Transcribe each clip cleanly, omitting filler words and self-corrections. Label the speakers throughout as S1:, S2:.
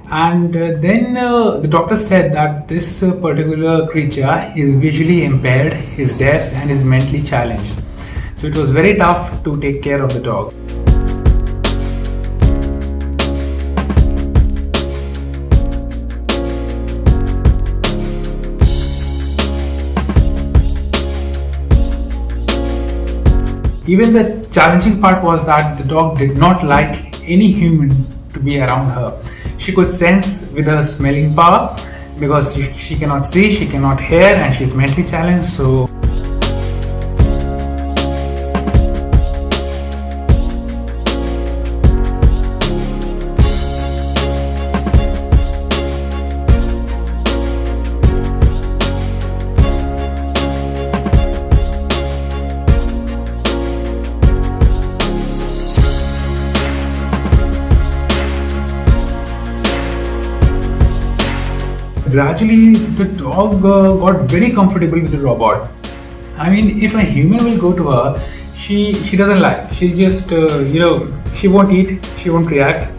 S1: And then the doctor said that this particular creature is visually impaired, is deaf, and is mentally challenged. So it was very tough to take care of the dog. Even the challenging part was that the dog did not like any human to be around her. She could sense with her smelling power, because she cannot see, she cannot hear, and she's mentally challenged. So gradually the dog got very comfortable with the robot. I mean, if a human will go to her, she doesn't like. She just she won't eat, she won't react.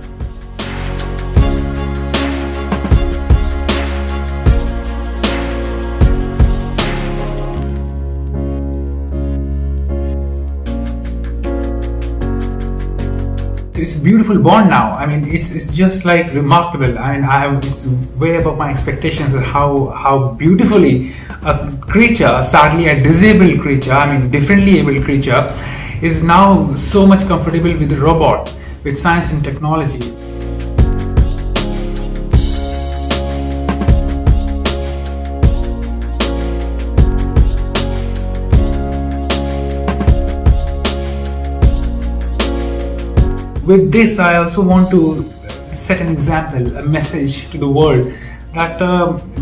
S1: It's a beautiful bond now. I mean, it's just like remarkable. I mean, it's way above my expectations of how beautifully a creature, sadly a disabled creature, I mean differently able creature, is now so much comfortable with the robot, with science and technology. With this, I also want to set an example, a message to the world that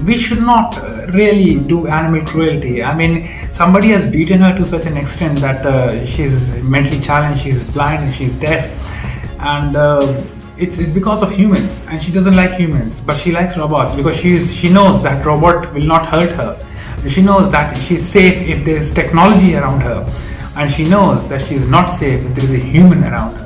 S1: we should not really do animal cruelty. I mean, somebody has beaten her to such an extent that she's mentally challenged, she's blind, and she's deaf, and it's because of humans, and she doesn't like humans, but she likes robots because she knows that robot will not hurt her. She knows that she's safe if there's technology around her, and she knows that she's not safe if there is a human around her.